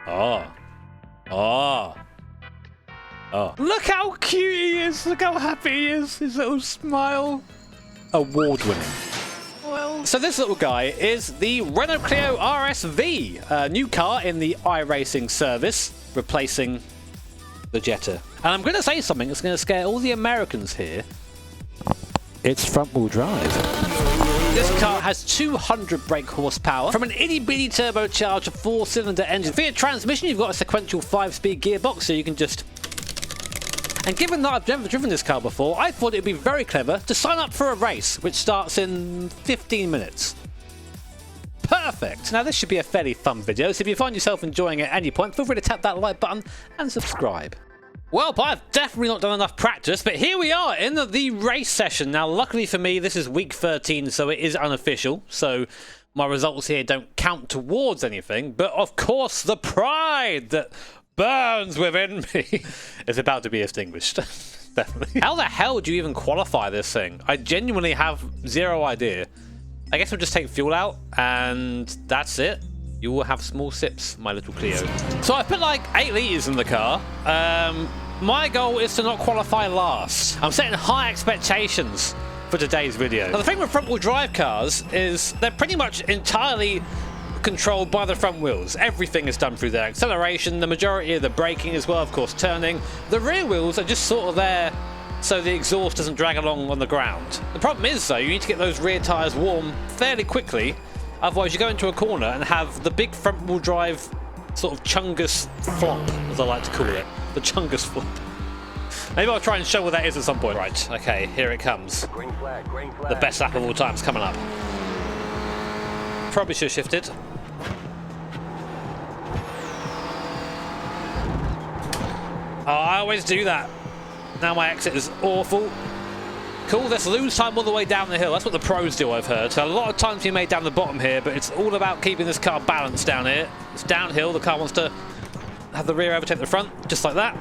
Oh. Oh. Oh. Look how cute he is. Look how happy he is. His little smile. Award winning. Well, so this little guy is the Renault Clio RSV, a new car in the iRacing service, replacing the Jetta. And I'm going to say something that's going to scare all the Americans here. It's front-wheel drive. This car has 200 brake horsepower from an itty-bitty turbocharged 4-cylinder engine. For your transmission, you've got a sequential 5-speed gearbox, so you can just... And given that I've never driven this car before, I thought it would be very clever to sign up for a race, which starts in 15 minutes. Perfect! Now this should be a fairly fun video, so if you find yourself enjoying it at any point, feel free to tap that like button and subscribe. Well, I've definitely not done enough practice, but here we are in the race session. Now, luckily for me, this is week 13, so it is unofficial, so my results here don't count towards anything, but of course the pride that burns within me is about to be extinguished. Definitely. How the hell do you even qualify this thing? I genuinely have zero idea. I guess we'll just take fuel out, and that's it. You will have small sips, my little Clio. So I put like 8 litres in the car. My goal is to not qualify last. I'm setting high expectations for today's video. Now the thing with front-wheel drive cars is they're pretty much entirely controlled by the front wheels. Everything is done through their acceleration, the majority of the braking as well, of course, turning. The rear wheels are just sort of there so the exhaust doesn't drag along on the ground. The problem is, though, you need to get those rear tyres warm fairly quickly, otherwise you go into a corner and have the big front-wheel drive sort of chungus flop, as I like to call it. The chungus flop. Maybe I'll try and show what that is at some point. Right, okay, here it comes. Green flag, green flag. The best lap of all time's coming up. Probably should have shifted. Oh, I always do that. Now my exit is awful. Cool, let's lose time all the way down the hill. That's what the pros do, I've heard. So a lot of times you made down the bottom here, but it's all about keeping this car balanced down here. It's downhill. The car wants to have the rear overtake the front, just like that.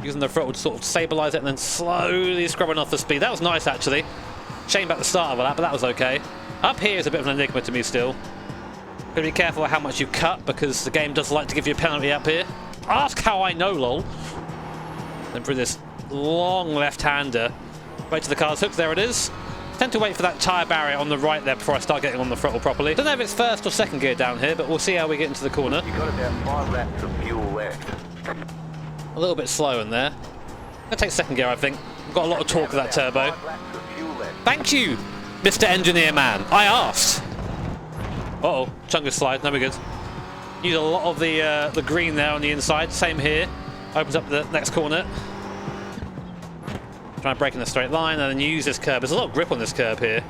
Using the throttle to sort of stabilise it and then slowly scrubbing off the speed. That was nice, actually. Shame about the start of that, but that was okay. Up here is a bit of an enigma to me still. Gotta be careful how much you cut, because the game does like to give you a penalty up here. Ask how I know, lol. Then through this long left-hander. Right to the car's hook, there it is. Tend to wait for that tyre barrier on the right there before I start getting on the throttle properly. Don't know if it's first or second gear down here, but we'll see how we get into the corner. You got about 5 laps of fuel left. A little bit slow in there. I'll take second gear, I think. I've got a lot of torque with that turbo. 5 laps of fuel left. Thank you, Mr. Engineer Man. I asked. Uh-oh, chungus slide, no we're good. Use a lot of the green there on the inside. Same here. Opens up the next corner. Try and break in a straight line and then use this curb. There's a lot of grip on this curb here.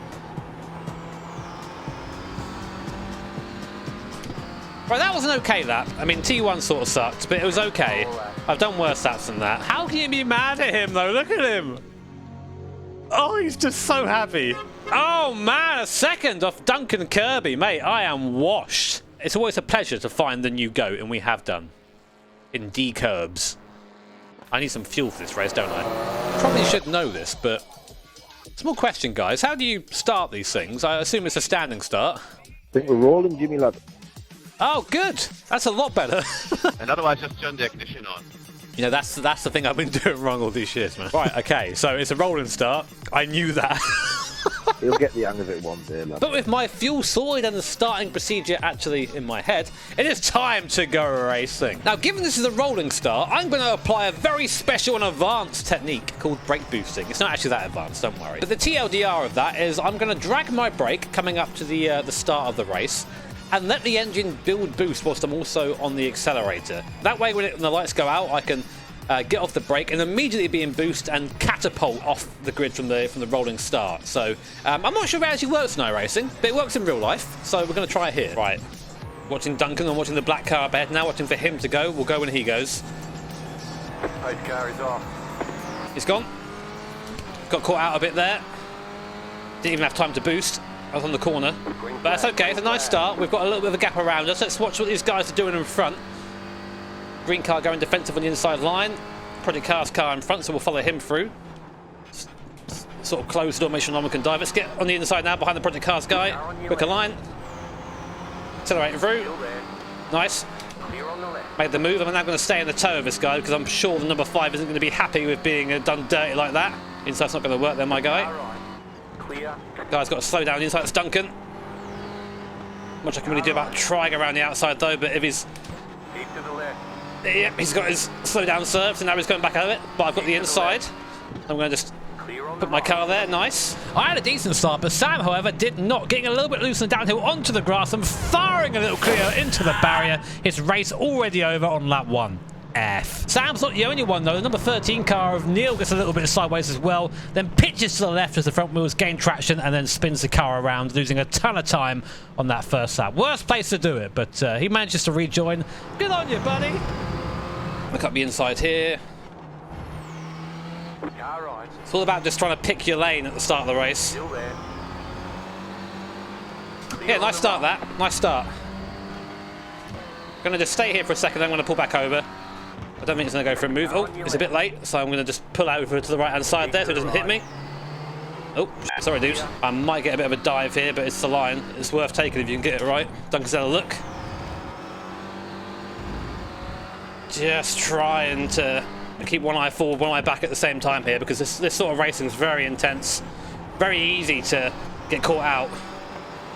Right, that was an okay lap. I mean, T1 sort of sucked, but it was okay. I've done worse laps than that. How can you be mad at him, though? Look at him. Oh, he's just so happy. Oh, man, a second off Duncan Kirby. Mate, I am washed. It's always a pleasure to find the new GOAT, and we have done. In D-curbs. I need some fuel for this race, don't I? Probably should know this, but... Small question, guys. How do you start these things? I assume it's a standing start. I think we're rolling, Jimmy, lad. Oh, good. That's a lot better. And otherwise, just turn the ignition on. You know, that's the thing I've been doing wrong all these years, man. Right, okay, so it's a rolling start. I knew that. He'll get the hang of it one day, lad. But with my fuel sorted and the starting procedure actually in my head, it is time to go racing. Now, given this is a rolling start, I'm going to apply a very special and advanced technique called brake boosting. It's not actually that advanced, don't worry. But the TLDR of that is I'm going to drag my brake coming up to the start of the race and let the engine build boost whilst I'm also on the accelerator. That way, when the lights go out, I can get off the brake and immediately be in boost and catapult off the grid from the rolling start. So I'm not sure if it actually works in iRacing, but it works in real life. So we're going to try it here. Right, watching Duncan and watching the black car up ahead now, watching for him to go. We'll go when he goes. Pace car is off. He's gone. Got caught out a bit there. Didn't even have time to boost. I was on the corner, but that's okay. It's a nice start. We've got a little bit of a gap around us. Let's watch what these guys are doing in front. Green car going defensive on the inside line. Project Car's car in front, so we'll follow him through. Sort of close the door, make sure no one can dive. Let's get on the inside now behind the Project Car's guy. Quicker line. Accelerating through. Nice. Clear on the left. Made the move. I'm now going to stay in the toe of this guy because I'm sure the number 5 isn't going to be happy with being done dirty like that. Inside's not going to work there, my guy. All right. Clear. Guy's got to slow down inside. It's Duncan. Much I can really do about trying around the outside though, but if he's... Keep to the left. Yep, he's got his slow down serves and now he's going back over it, but I've got the inside. I'm going to just Clear on put the my right. car there, nice. I had a decent start, but Sam, however, did not. Getting a little bit loose and downhill onto the grass and firing a little Clio into the barrier. His race already over on lap 1. F. Sam's not the only one though. The number 13 car of Neil gets a little bit sideways as well, then pitches to the left as the front wheels gain traction and then spins the car around, losing a ton of time on that first lap. Worst place to do it, but he manages to rejoin. Good on you, buddy. Look up the inside here. Car right. It's all about just trying to pick your lane at the start of the race. Still there. Yeah, nice start that. Nice start. Gonna just stay here for a second, I'm gonna pull back over. I don't think it's going to go for a move. Oh, it's a bit late, so I'm going to just pull over to the right-hand side there so it doesn't hit me. Oh, sorry, dude. I might get a bit of a dive here, but it's the line. It's worth taking if you can get it right. Duncan's had a look. Just trying to keep one eye forward, one eye back at the same time here, because this sort of racing is very intense. Very easy to get caught out,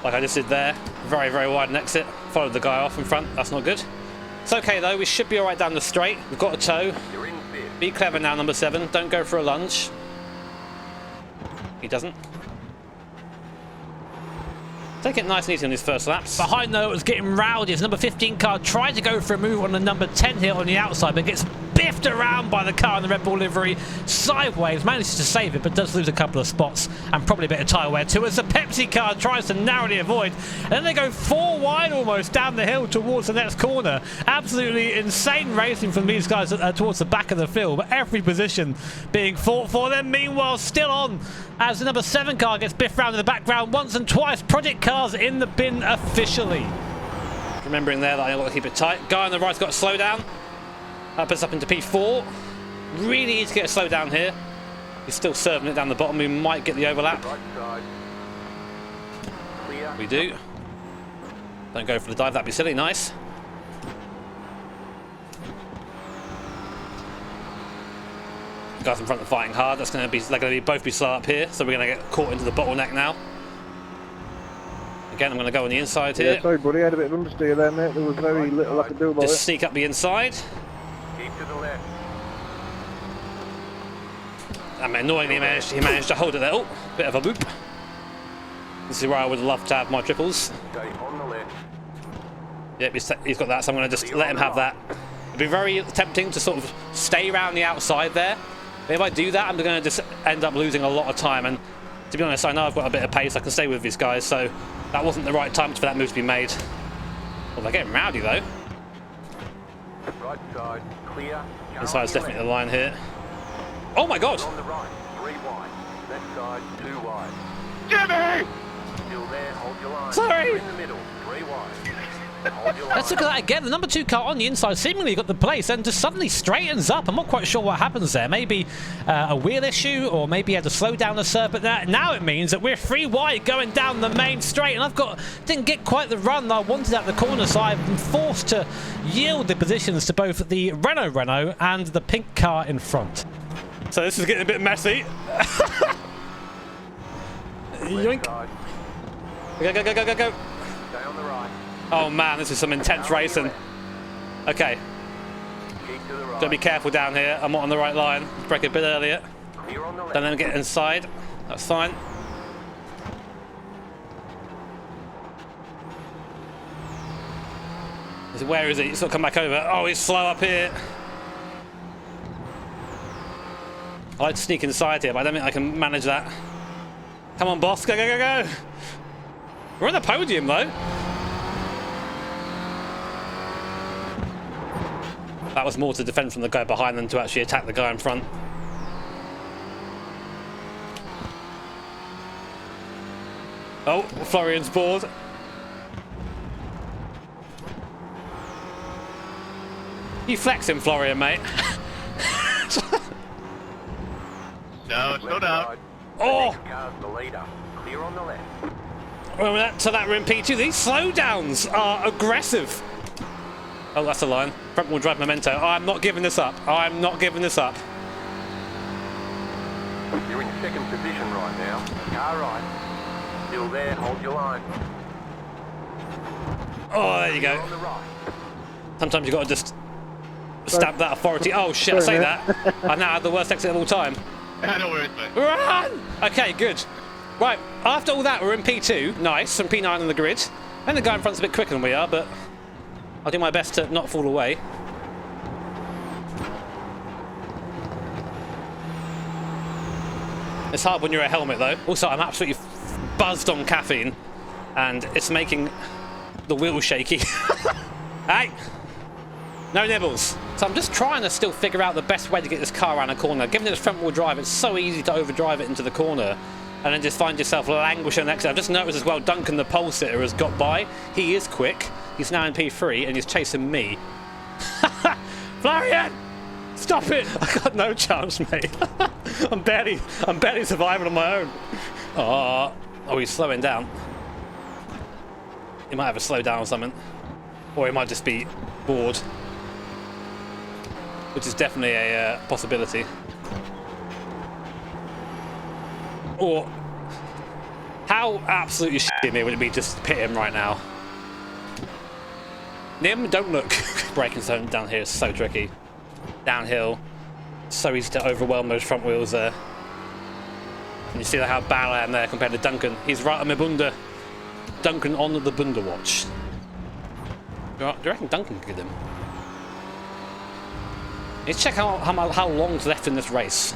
like I just did there. Very, very wide an exit. Followed the guy off in front. That's not good. It's okay though, we should be alright down the straight. We've got a toe. You're in fifth. Be clever now, number 7. Don't go for a lunge. He doesn't. Take it nice and easy on his first laps. Behind though, it was getting rowdy as number 15 car tried to go for a move on the number 10 here on the outside, but gets biffed around by the car in the Red Bull livery sideways. Manages to save it, but does lose a couple of spots and probably a bit of tyre wear too as the Pepsi car tries to narrowly avoid. And then they go 4 wide almost down the hill towards the next corner. Absolutely insane racing from these guys towards the back of the field, but every position being fought for them. Meanwhile, still on as the number 7 car gets biffed round in the background once and twice. Project cars in the bin officially. Remembering there that I've got to keep it tight. Guy on the right's got to slow down. That puts up into P4. Really easy to get a slow down here. He's still serving it down the bottom. We might get the overlap. Right side. Clear. We do. Don't go for the dive, that'd be silly. Nice. Guys in front are fighting hard. That's going to be, they're going to both be slow up here, so we're going to get caught into the bottleneck now. Again, I'm going to go on the inside here. Yeah, sorry, buddy. I had a bit of understeer there, mate. There was very little I could do about Just it. sneak up the inside. Keep to the left. I mean, annoyingly, he managed to hold it there. Oh, bit of a boop. This is where I would love to have my triples. Stay on the left. Yep, he's got that, so I'm going to just let him have that. It'd be very tempting to sort of stay around the outside there. But if I do that, I'm going to just end up losing a lot of time. And to be honest, I know I've got a bit of pace. I can stay with these guys, so that wasn't the right time for that move to be made. Well, they're getting rowdy though. Right side. Clear. Car Inside's on your definitely the line here. Oh my god! left. On the right. 3 wide. Left side. 2 wide. Jimmy! Still there. Hold your line. Sorry. You're in the middle. 3 wide. Hold your line. Let's look at that again. The number 2 car on the inside seemingly got the place and just suddenly straightens up. I'm not quite sure what happens there. Maybe a wheel issue, or maybe he had to slow down a serve. But now it means that we're 3 wide going down the main straight, and didn't get quite the run that I wanted at the corner, so I've been forced to yield the positions to both the Renault and the pink car in front. So this is getting a bit messy. Yoink. Side. Go, go, go, go, go, go. Stay on the right. Oh man, this is some intense racing. Okay, Keep to the right. gotta be careful down here. I'm not on the right line. Brake a bit earlier. Clear on the left. Don't let him get inside. That's fine. Where is he? He's not come back over. Oh, he's slow up here. I like to sneak inside here, but I don't think I can manage that. Come on, boss. Go, go, go, go. We're on the podium, though. That was more to defend from the guy behind than to actually attack the guy in front. Oh, Florian's bored. You flexing, Florian, mate. No, slow down. Oh! Next car's the leader. Clear on the left. Well, to that we're in P2. These slowdowns are aggressive. Oh, that's the line. Front wheel drive memento. I'm not giving this up. I'm not giving this up. You're in second position right now. Car right. Still there, hold your line. Oh, there you Clear go. on the right. Sometimes you've got to just stamp that authority. Oh shit, I say that. I now have the worst exit of all time. I know where it's at. Run! Okay, good. Right, after all that, we're in P2. Nice, and P9 on the grid. And the guy in front's a bit quicker than we are, but I'll do my best to not fall away. It's hard when you're a helmet, though. Also, I'm absolutely buzzed on caffeine, and it's making the wheels shaky. Hey! No nibbles. So I'm just trying to still figure out the best way to get this car around a corner. Given it's front wheel drive, it's so easy to overdrive it into the corner and then just find yourself languishing next to it. I've just noticed as well, Duncan the pole sitter has got by. He is quick. He's now in P3 and he's chasing me. Florian! Stop it! I got no chance, mate. I'm barely surviving on my own. Oh, he's slowing down. He might have a slow down or something. Or he might just be bored. Which is definitely a possibility. Or how absolutely shitty me would it be just to pit him right now? Nim, don't look. Braking zone down here is so tricky. Downhill, so easy to overwhelm those front wheels there. And you see how bad I am there compared to Duncan. He's right on my bunda. Duncan on the bunda watch. Do you reckon Duncan could get him? Let's check how long's left in this race.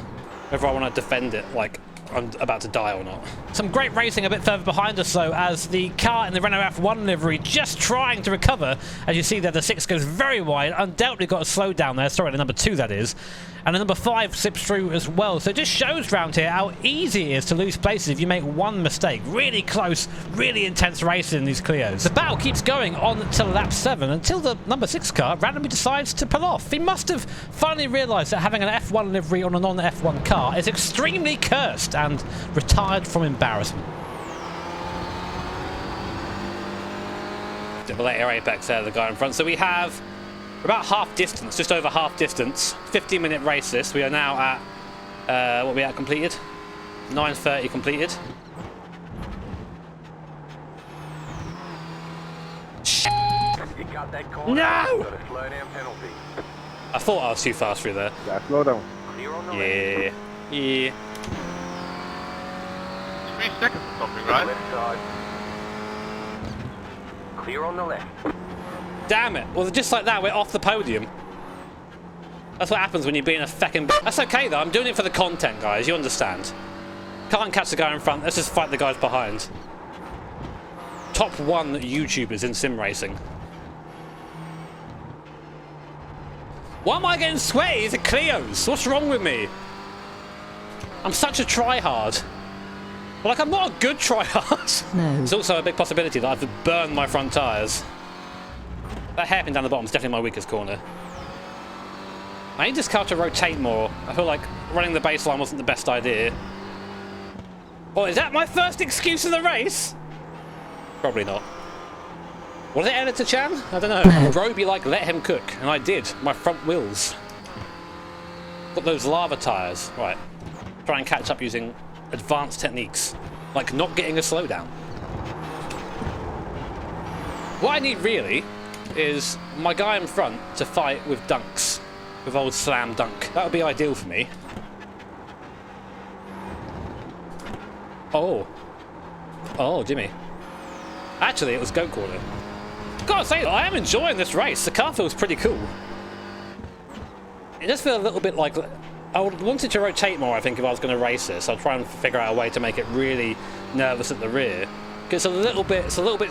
Whether I want to defend it like I'm about to die or not. Some great racing a bit further behind us though, as the car in the Renault F1 livery just trying to recover. As you see there, the 6 goes very wide, undoubtedly got a slow down there. Sorry, the number 2 that is. And the number 5 slips through as well. So it just shows round here how easy it is to lose places if you make one mistake. Really close, really intense racing in these Clios. The battle keeps going on until lap 7, until the number 6 car randomly decides to pull off. He must have finally realised that having an F1 livery on a non-F1 car is extremely cursed and retired from embarrassment. The later apex there, the guy in front. So we have about half distance, just over half distance. 15-minute race this. We are now at, what are we at completed? 9:30 completed. You got that corner. No! Got a slow down penalty. I thought I was too fast through there. Yeah, slow down. Clear on the Yeah. Yeah. 3 seconds or something, left. right? Left side. Clear on the left. Damn it. Well, just like that, we're off the podium. That's what happens when you're being a feckin' That's okay, though. I'm doing it for the content, guys. You understand. Can't catch the guy in front. Let's just fight the guys behind. Top 1 YouTubers in sim racing. Why am I getting sweaty? It's a Clios. What's wrong with me? I'm such a tryhard. But, like, I'm not a good tryhard. No. There's also a big possibility that I've burned my front tyres. That hairpin down the bottom is definitely my weakest corner. I need this car to rotate more. I feel like running the baseline wasn't the best idea. Oh, is that my first excuse of the race? Probably not. Was it Editor-chan? I don't know. Bro be like, let him cook. And I did. My front wheels. Got those lava tyres. Right. Try and catch up using advanced techniques. Like not getting a slowdown. What I need really is my guy in front to fight with dunks. With old slam dunk. That would be ideal for me. Oh. Oh, Jimmy. Actually, it was goat corner. Gotta say, I am enjoying this race. The car feels pretty cool. It does feel a little bit like... I wanted to rotate more, I think, if I was going to race this. I'll try and figure out a way to make it really nervous at the rear. It's a little bit sort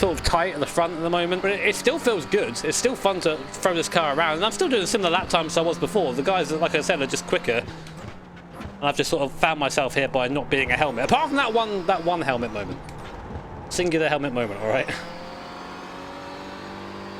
of tight at the front at the moment, but it still feels good. It's still fun to throw this car around, and I'm still doing similar lap times to I was before. The guys, like I said, are just quicker, and I've just sort of found myself here by not being a helmet. Apart from that one helmet moment, singular helmet moment. All right.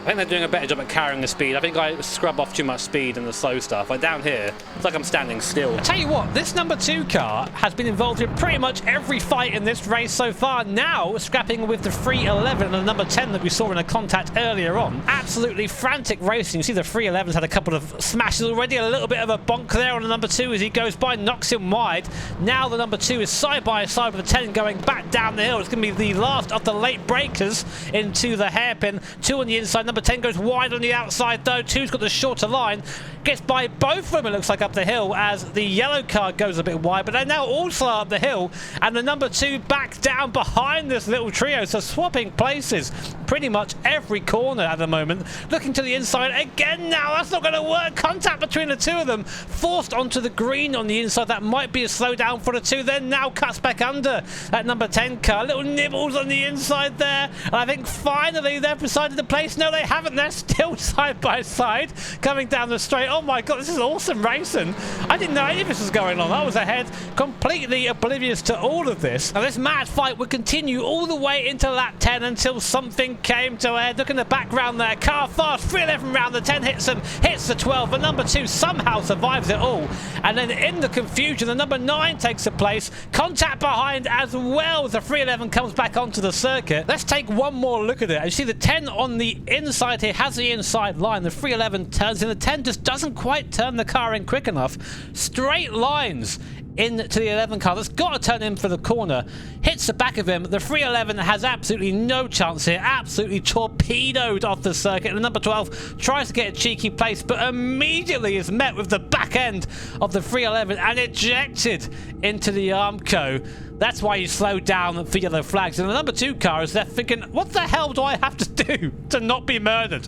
I think they're doing a better job at carrying the speed. I think I scrub off too much speed in the slow stuff. Like down here, it's like I'm standing still. I tell you what, this number 2 car has been involved in pretty much every fight in this race so far. Now, scrapping with the 311 and the number 10 that we saw in a contact earlier on. Absolutely frantic racing. You see the 311's had a couple of smashes already. A little bit of a bonk there on the number 2 as he goes by, knocks him wide. Now the number 2 is side by side with the 10 going back down the hill. It's going to be the last of the late breakers into the hairpin. 2 on the inside. Number 10 goes wide on the outside though. 2's got the shorter line. Gets by both of them, it looks like, up the hill as the yellow car goes a bit wide. But they're now also up the hill. And the number 2 back down behind this little trio. So swapping places pretty much every corner at the moment. Looking to the inside again now. That's not going to work. Contact between the two of them. Forced onto the green on the inside. That might be a slowdown for the 2. Then now cuts back under that number 10 car. Little nibbles on the inside there. And I think finally they've decided to place. No, they haven't. They're still side by side coming down the straight. Oh my god, this is awesome racing. I didn't know any of this was going on. I was ahead, completely oblivious to all of this. Now this mad fight would continue all the way into lap 10 until something came to a head. Look in the background there. Car fast, 311 round. The 10 hits him, hits the 12. The number 2 somehow survives it all. And then in the confusion, the number 9 takes a place. Contact behind as well as the 311 comes back onto the circuit. Let's take one more look at it. And you see the 10 on the inside here has the inside line. The 311 turns in. The 10 just doesn't quite turn the car in quick enough. Straight lines into the 11 car that's got to turn in for the corner. Hits the back of him. The 311 has absolutely no chance here. Absolutely torpedoed off the circuit. And the number 12 tries to get a cheeky place, but immediately is met with the back end of the 311 and ejected into the Armco. That's why you slow down for yellow flags. And the number 2 car is there thinking, what the hell do I have to do to not be murdered?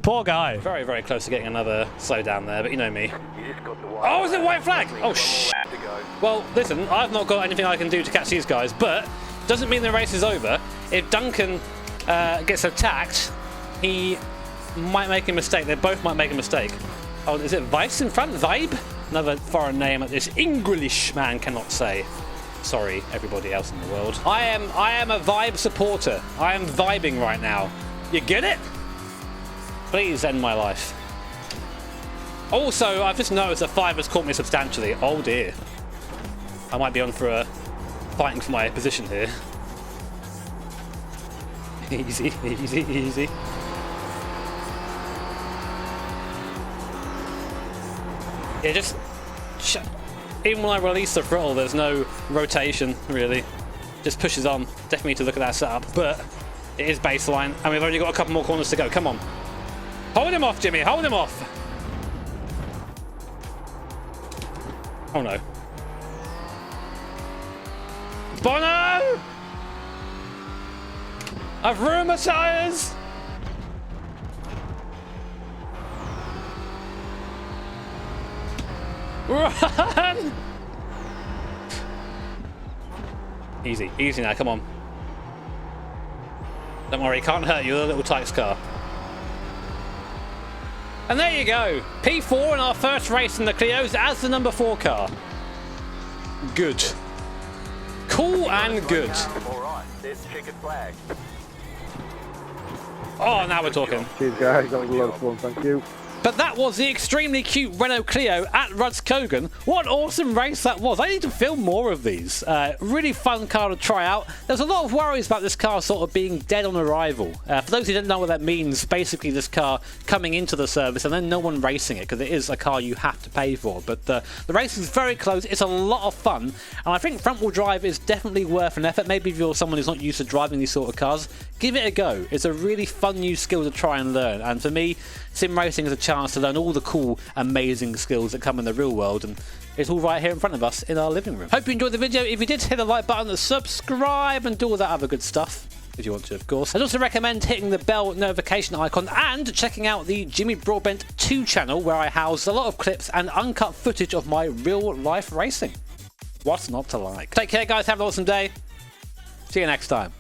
Poor guy. Very, very close to getting another slowdown there, but you know me. Oh, is it a white flag? Oh, shit. Well, listen, I've not got anything I can do to catch these guys, but doesn't mean the race is over. If Duncan gets attacked, he might make a mistake. They both might make a mistake. Oh, is it Vice in front? Vibe? Another foreign name that this English man cannot say. Sorry, everybody else in the world. I am a Vibe supporter. I am vibing right now. You get it? Please end my life. Also, I've just noticed that 5 has caught me substantially. Oh dear. I might be on for a fighting for my position here. Easy, easy, easy. Yeah, just... Even when I release the throttle, there's no rotation, really. Just pushes on. Definitely need to look at that setup, but it is baseline, and we've only got a couple more corners to go. Come on. Hold him off, Jimmy. Hold him off. Oh, no. Bono! I've ruined my tires! Run! Easy. Easy now. Come on. Don't worry. It can't hurt you. The little Tykes car. And there you go, P4 in our first race in the Clios as the number 4 car. Good. Cool and good. Oh, now we're talking. Cheers guys, that was a lot of fun, thank you. But that was the extremely cute Renault Clio at Rudskogan. What an awesome race that was. I need to film more of these. Really fun car to try out. There's a lot of worries about this car sort of being dead on arrival. For those who don't know what that means, basically this car coming into the service and then no one racing it, because it is a car you have to pay for. But the race is very close. It's a lot of fun. And I think front-wheel drive is definitely worth an effort. Maybe if you're someone who's not used to driving these sort of cars, give it a go. It's a really fun new skill to try and learn. And for me, sim racing is a chance to learn all the cool, amazing skills that come in the real world, and it's all right here in front of us in our living room. Hope you enjoyed the video. If you did, hit the like button, subscribe, and do all that other good stuff, if you want to, of course. I'd also recommend hitting the bell notification icon and checking out the Jimmy Broadbent 2 channel, where I house a lot of clips and uncut footage of my real-life racing. What's not to like? Take care, guys. Have an awesome day. See you next time.